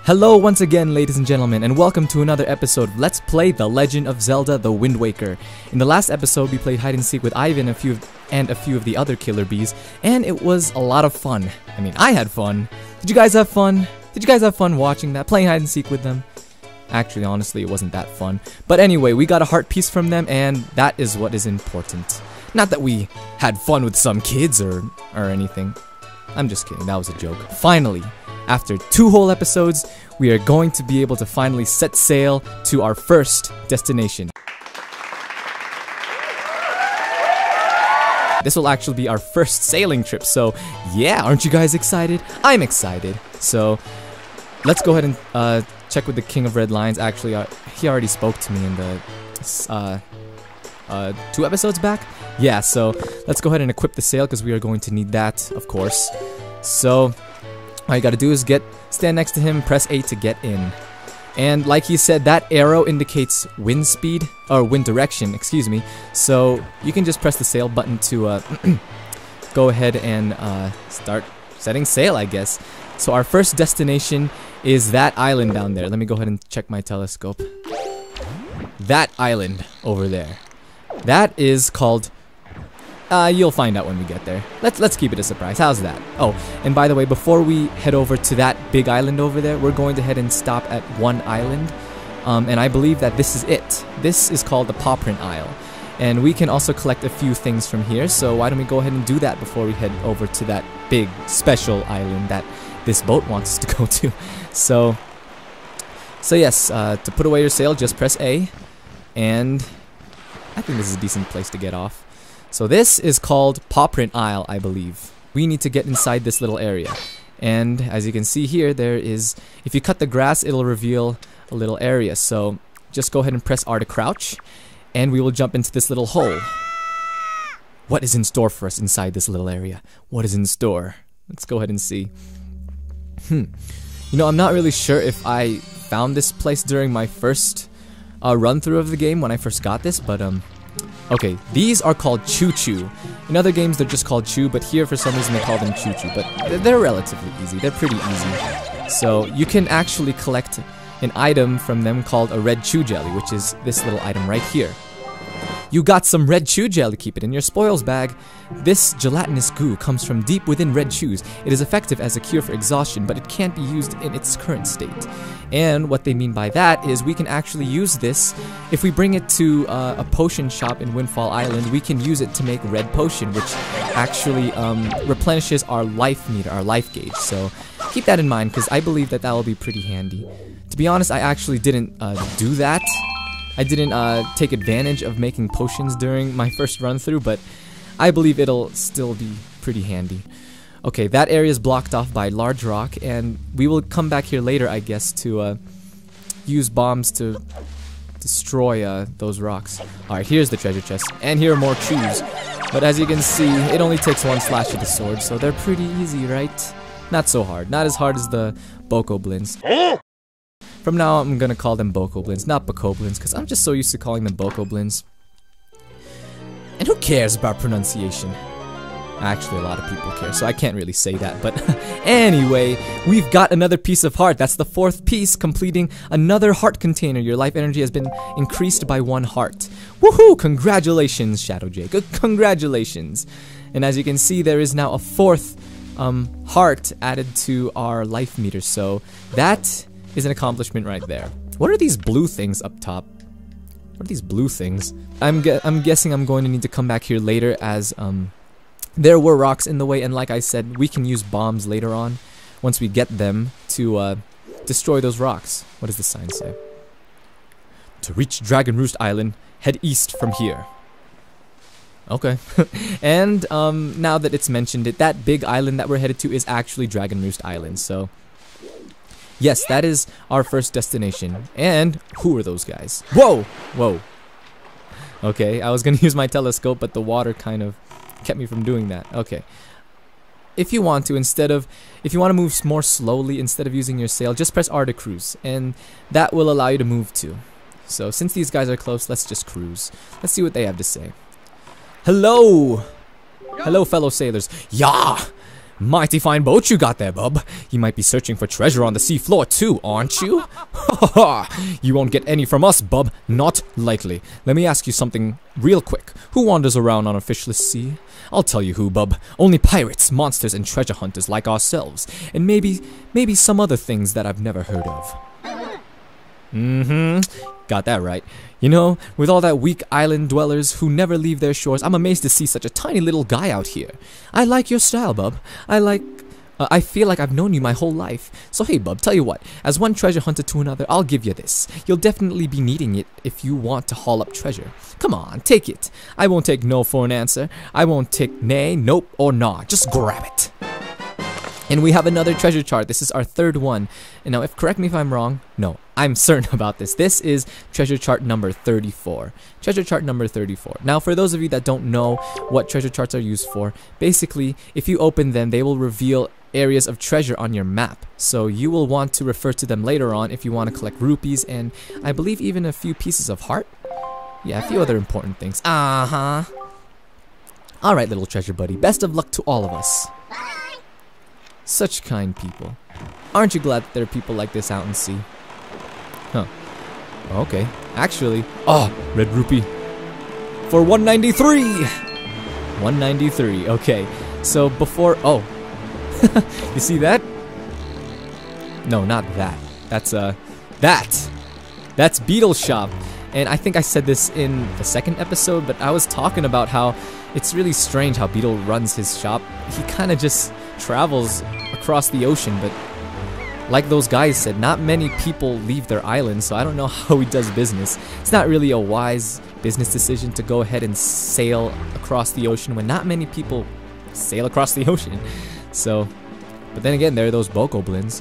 Hello once again, ladies and gentlemen, and welcome to another episode of Let's Play The Legend of Zelda: The Wind Waker. In the last episode, we played hide and seek with Ivan and a few of the other killer bees, and it was a lot of fun. I mean, I had fun. Did you guys have fun? Did you guys have fun watching that, playing hide and seek with them? Actually, honestly, it wasn't that fun. But anyway, we got a heart piece from them, and that is what is important. Not that we had fun with some kids or anything. I'm just kidding, that was a joke. Finally, after 2 whole episodes, we are going to be able to finally set sail to our first destination. This will actually be our first sailing trip, so yeah, aren't you guys excited? I'm excited. So, let's go ahead and check with the King of Red Lions. Actually, he already spoke to me in the 2 episodes back? Yeah, so let's go ahead and equip the sail because we are going to need that, of course. So, all you gotta do is stand next to him, press A to get in. And like he said, that arrow indicates wind speed, or wind direction, excuse me. So you can just press the sail button to go ahead and start setting sail, I guess. So our first destination is that island down there. Let me go ahead and check my telescope. That island over there. That is called... you'll find out when we get there. Let's keep it a surprise. How's that? Oh, and by the way, before we head over to that big island over there, we're going to head and stop at one island. And I believe that this is it. This is called the Paw Print Isle. And we can also collect a few things from here, so why don't we go ahead and do that before we head over to that big, special island that this boat wants us to go to. So yes, to put away your sail, just press A. And I think this is a decent place to get off. So this is called Paw Print Isle, I believe. We need to get inside this little area. And as you can see here, there is... If you cut the grass, it'll reveal a little area. So just go ahead and press R to crouch. And we will jump into this little hole. What is in store for us inside this little area? What is in store? Let's go ahead and see. You know, I'm not really sure if I found this place during my first run-through of the game when I first got this, but okay, these are called choo-choo. In other games, they're just called chew, but here, for some reason, they call them choo-choo. But they're relatively easy. They're pretty easy. So, you can actually collect an item from them called a red chew jelly, which is this little item right here. You got some red chew jelly, keep it in your spoils bag. This gelatinous goo comes from deep within red chews. It is effective as a cure for exhaustion, but it can't be used in its current state. And what they mean by that is we can actually use this. If we bring it to a potion shop in Windfall Island, we can use it to make red potion, which actually replenishes our life meter, our life gauge. So keep that in mind, because I believe that will be pretty handy. To be honest, I actually didn't do that. I didn't take advantage of making potions during my first run-through, but I believe it'll still be pretty handy. Okay, that area is blocked off by large rock, and we will come back here later, I guess, to use bombs to destroy those rocks. Alright, here's the treasure chest, and here are more chews. But as you can see, it only takes 1 slash of the sword, so they're pretty easy, right? Not so hard. Not as hard as the Bokoblins. From now on, I'm gonna call them Bokoblins, not Bokoblins, because I'm just so used to calling them Bokoblins. And who cares about pronunciation? Actually, a lot of people care, so I can't really say that, but anyway, we've got another piece of heart. That's the 4th piece, completing another heart container. Your life energy has been increased by 1 heart. Woohoo! Congratulations, Shadow Jake. Congratulations! And as you can see, there is now a 4th heart added to our life meter, so that is an accomplishment right there. What are these blue things up top? What are these blue things? I'm guessing I'm going to need to come back here later, as there were rocks in the way, and like I said, we can use bombs later on once we get them to destroy those rocks. What does the sign say? To reach Dragon Roost Island, head east from here. Okay. And now that it's mentioned it, that big island that we're headed to is actually Dragon Roost Island, so yes, that is our first destination. And who are those guys? Whoa! Whoa. Okay, I was gonna use my telescope, but the water kind of kept me from doing that. Okay. If you want to, if you want to move more slowly, instead of using your sail, just press R to cruise, and that will allow you to move too. So since these guys are close, let's just cruise. Let's see what they have to say. Hello! Hello, fellow sailors. Yeah! Mighty fine boat you got there, bub. You might be searching for treasure on the sea floor too, aren't you? Ha ha! You won't get any from us, bub. Not likely. Let me ask you something real quick. Who wanders around on a fishless sea? I'll tell you who, bub. Only pirates, monsters, and treasure hunters like ourselves. And maybe some other things that I've never heard of. Got that right. You know, with all that weak island dwellers who never leave their shores, I'm amazed to see such a tiny little guy out here. I like your style, bub. I feel like I've known you my whole life. So hey, bub, tell you what. As one treasure hunter to another, I'll give you this. You'll definitely be needing it if you want to haul up treasure. Come on, take it. I won't take no for an answer. I won't take nay, nope, or nah. Just grab it. And we have another treasure chart. This is our third one. And now, correct me if I'm wrong. No, I'm certain about this. This is treasure chart number 34. Treasure chart number 34. Now, for those of you that don't know what treasure charts are used for, basically, if you open them, they will reveal areas of treasure on your map. So you will want to refer to them later on if you want to collect rupees and I believe even a few pieces of heart. Yeah, a few other important things. Alright, little treasure buddy. Best of luck to all of us. Such kind people. Aren't you glad that there are people like this out in sea? Huh. Okay. Actually, red rupee. For 193! 193, okay. So before, you see that? No, not that. That's Beetle Shop. And I think I said this in the second episode, but I was talking about how it's really strange how Beetle runs his shop. He kind of just travels across the ocean, but like those guys said, not many people leave their island, so I don't know how he does business. It's not really a wise business decision to go ahead and sail across the ocean when not many people sail across the ocean. So, but then again, there are those bokoblins.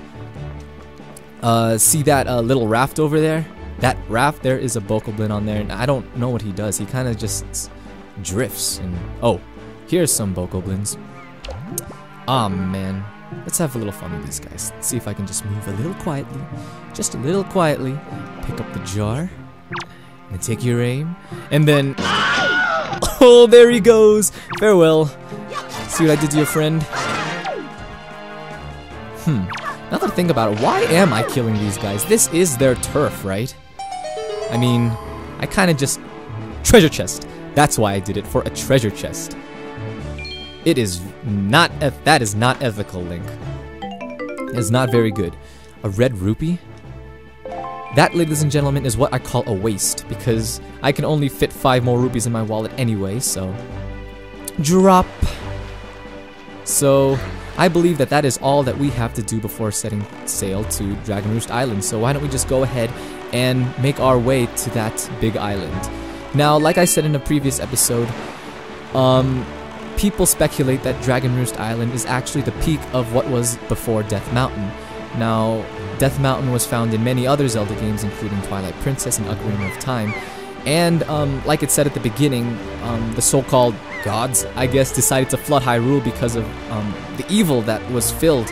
See that little raft over there? That raft, there is a bokoblin on there, and I don't know what he does. He kind of just drifts, and here's some bokoblins. Aw, man. Let's have a little fun with these guys. Let's see if I can just move a little quietly. Just a little quietly. Pick up the jar. And take your aim. And then... Oh, there he goes! Farewell. See what I did to your friend? Now that I think about it, why am I killing these guys? This is their turf, right? I mean, I kind of just... Treasure chest. That's why I did it, for a treasure chest. It is not, that is not ethical, Link. It's not very good. A red rupee? That, ladies and gentlemen, is what I call a waste, because I can only fit 5 more rupees in my wallet anyway, so... Drop! So, I believe that that is all that we have to do before setting sail to Dragon Roost Island, so why don't we just go ahead and make our way to that big island. Now, like I said in a previous episode, people speculate that Dragon Roost Island is actually the peak of what was before Death Mountain. Now, Death Mountain was found in many other Zelda games, including Twilight Princess and Ocarina of Time. And, like it said at the beginning, the so-called gods, I guess, decided to flood Hyrule because of the evil that was filled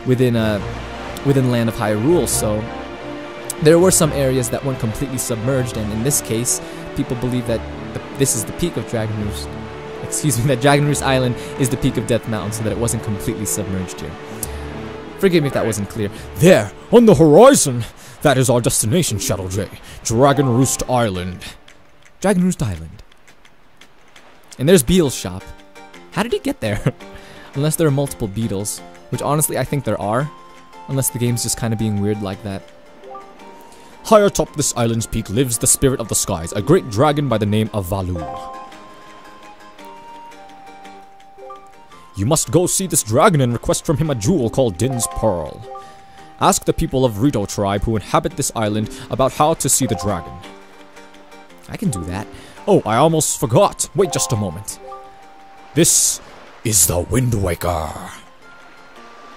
within Land of Hyrule. So, there were some areas that weren't completely submerged, and in this case, people believe that this is the peak of Dragon Roost. Excuse me, that Dragon Roost Island is the peak of Death Mountain, so that it wasn't completely submerged here. Forgive me if that wasn't clear. There, on the horizon, that is our destination, Shadow J. Dragon Roost Island. Dragon Roost Island. And there's Beetle's shop. How did he get there? Unless there are multiple Beetles, which honestly I think there are. Unless the game's just kind of being weird like that. High atop this island's peak lives the spirit of the skies, a great dragon by the name of Valoo. You must go see this dragon and request from him a jewel called Din's Pearl. Ask the people of Rito tribe who inhabit this island about how to see the dragon. I can do that. Oh, I almost forgot. Wait just a moment. This is the Wind Waker.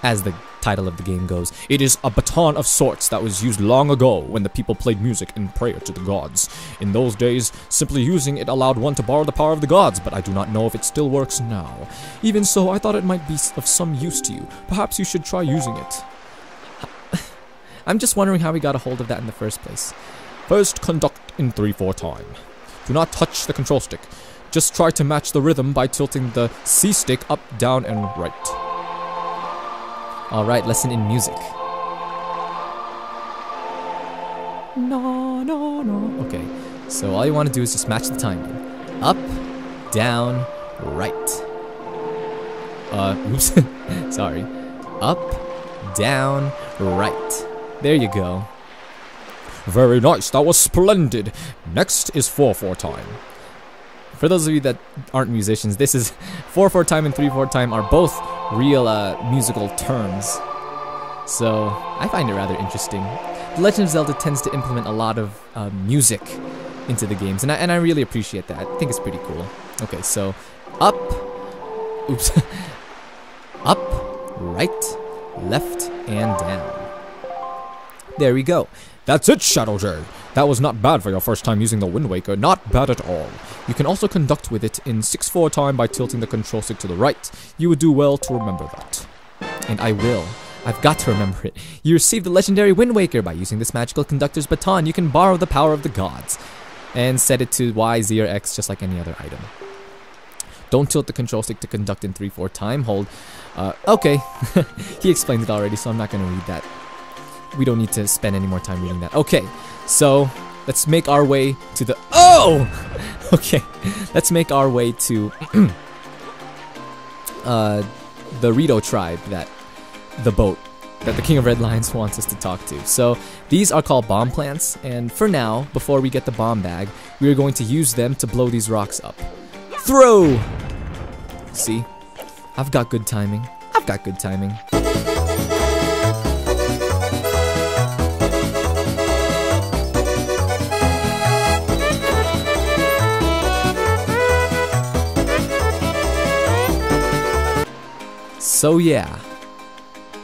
As the title of the game goes, it is a baton of sorts that was used long ago when the people played music in prayer to the gods. In those days, simply using it allowed one to borrow the power of the gods, but I do not know if it still works now. Even so, I thought it might be of some use to you. Perhaps you should try using it. I'm just wondering how we got a hold of that in the first place. First, conduct in 3/4 time. Do not touch the control stick. Just try to match the rhythm by tilting the C stick up, down, and right. Alright, lesson in music. No, no, no. Okay, so all you want to do is just match the timing. Up, down, right. Oops. Sorry. Up, down, right. There you go. Very nice, that was splendid. Next is 4/4 time. For those of you that aren't musicians, this is 4/4 time and 3/4 time are both real musical terms. So I find it rather interesting. The Legend of Zelda tends to implement a lot of music into the games, and I really appreciate that. I think it's pretty cool. Okay, so up, oops, up, right, left, and down. There we go. That's it, Shadow J. That was not bad for your first time using the Wind Waker, not bad at all. You can also conduct with it in 6/4 time by tilting the control stick to the right. You would do well to remember that. And I will. I've got to remember it. You received the legendary Wind Waker by using this magical conductor's baton. You can borrow the power of the gods and set it to Y, Z, or X just like any other item. Don't tilt the control stick to conduct in 3/4 time. Hold. Okay. He explained it already, so I'm not going to read that. We don't need to spend any more time reading that. Okay, so let's make our way to the... Oh! Okay, let's make our way to the Rito tribe, the boat that the King of Red Lions wants us to talk to. So these are called bomb plants, and for now, before we get the bomb bag, we are going to use them to blow these rocks up. Throw! See? I've got good timing. I've got good timing. So yeah.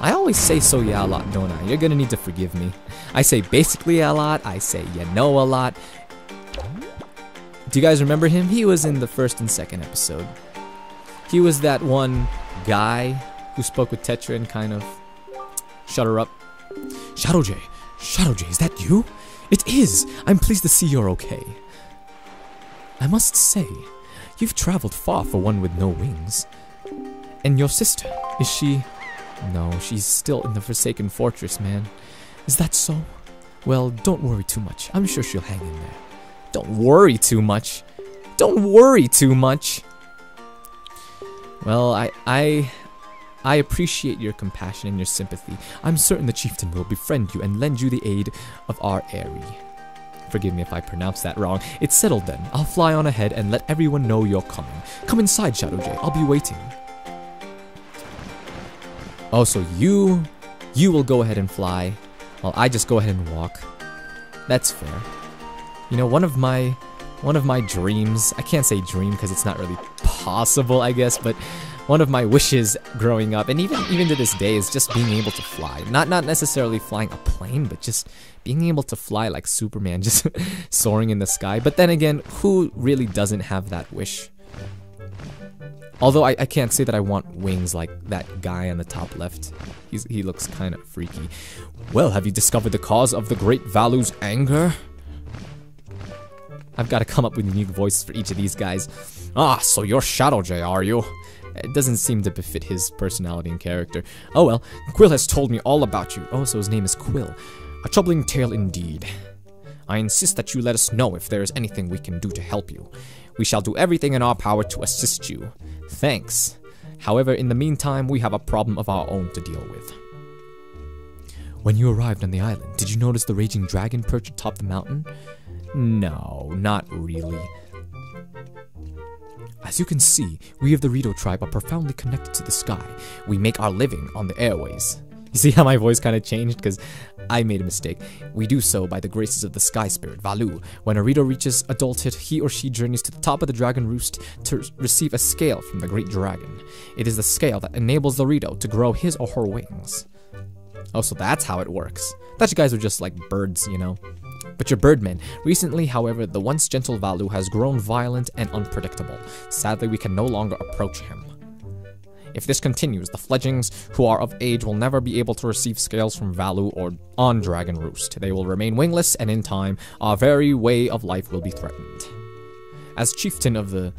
I always say so yeah a lot, don't I? You're gonna need to forgive me. I say basically a lot, I say you know a lot. Do you guys remember him? He was in the first and second episode. He was that one guy who spoke with Tetra and kind of shut her up. Shadow J, is that you? It is! I'm pleased to see you're okay. I must say, you've traveled far for one with no wings. And your sister, is she... No, she's still in the Forsaken Fortress, man. Is that so? Well, don't worry too much. I'm sure she'll hang in there. Don't worry too much. Don't worry too much. Well, I appreciate your compassion and your sympathy. I'm certain the chieftain will befriend you and lend you the aid of our Aerie. Forgive me if I pronounce that wrong. It's settled then. I'll fly on ahead and let everyone know you're coming. Come inside, Shadow J. I'll be waiting. Oh, so you will go ahead and fly, while I just go ahead and walk. That's fair. You know, one of my dreams, I can't say dream because it's not really possible, I guess, but one of my wishes growing up, and even to this day, is just being able to fly. Not necessarily flying a plane, but just being able to fly like Superman, just soaring in the sky. But then again, who really doesn't have that wish? Although I can't say that I want wings like that guy on the top left. He looks kind of freaky. Well, have you discovered the cause of the Great Valu's anger? I've got to come up with unique voices for each of these guys. Ah, so you're Shadow J, are you? It doesn't seem to befit his personality and character. Oh well, Quill has told me all about you. Oh, so his name is Quill. A troubling tale indeed. I insist that you let us know if there is anything we can do to help you. We shall do everything in our power to assist you. Thanks. However, in the meantime, we have a problem of our own to deal with. When you arrived on the island, did you notice the raging dragon perched atop the mountain? No, not really. As you can see, we of the Rito tribe are profoundly connected to the sky. We make our living on the airways. You see how my voice kind of changed? Because I made a mistake. We do so by the graces of the sky spirit, Valu. When a Rito reaches adulthood, he or she journeys to the top of the dragon roost to receive a scale from the great dragon. It is the scale that enables the Rito to grow his or her wings. Oh, so that's how it works. Thought you guys were just like birds, you know? But you're birdmen. Recently, however, the once gentle Valu has grown violent and unpredictable. Sadly, we can no longer approach him. If this continues, the fledglings who are of age will never be able to receive scales from Valu or on Dragon Roost. They will remain wingless, and in time, our very way of life will be threatened. As chieftain of the...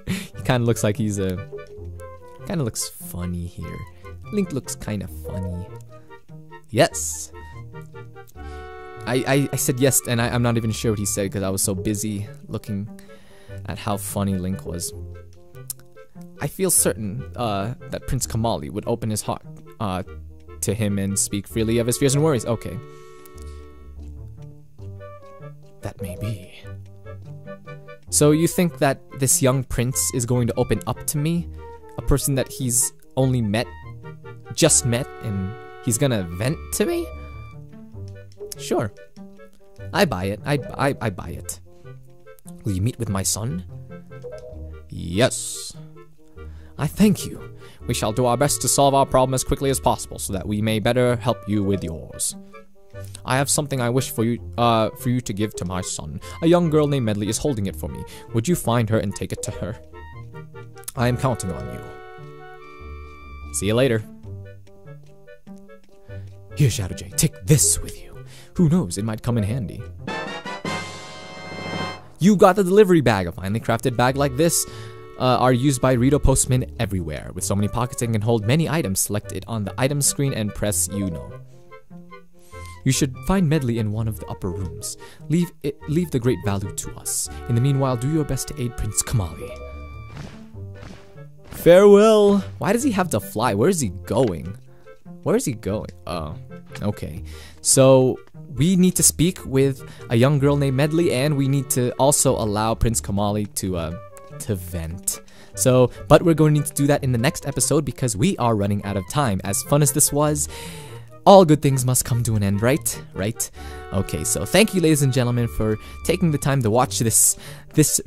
he kind of looks like he's kind Kind of looks funny here. Link looks kind of funny. Yes. I said yes, and I'm not even sure what he said because I was so busy looking at how funny Link was. I feel certain that Prince Kamali would open his heart to him and speak freely of his fears and worries. Okay. That may be. So you think that this young prince is going to open up to me? A person that he's only just met, and he's gonna vent to me? Sure. I buy it. I buy it. Will you meet with my son? Yes. I thank you. We shall do our best to solve our problem as quickly as possible so that we may better help you with yours. I have something I wish for you to give to my son. A young girl named Medley is holding it for me. Would you find her and take it to her? I am counting on you. See you later. Here, Shadow J, take this with you. Who knows, it might come in handy. You got the delivery bag. A finely crafted bag like this are used by Rito postmen everywhere. With so many pockets, it can hold many items. Select it on the item screen and press you know. You should find Medley in one of the upper rooms. Leave the great value to us. In the meanwhile, do your best to aid Prince Kamali. Farewell. Why does he have to fly? Where is he going? Where is he going? Oh, okay. So we need to speak with a young girl named Medley, and we need to also allow Prince Kamali to vent. So, but we're going to need to do that in the next episode because we are running out of time. As fun as this was, all good things must come to an end, right? Right? Okay, so thank you, ladies and gentlemen, for taking the time to watch this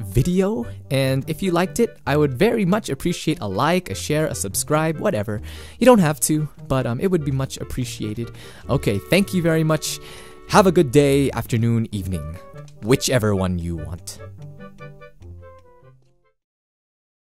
video. And if you liked it, I would very much appreciate a like, a share, a subscribe, whatever. You don't have to, but it would be much appreciated. Okay, thank you very much. Have a good day, afternoon, evening, whichever one you want.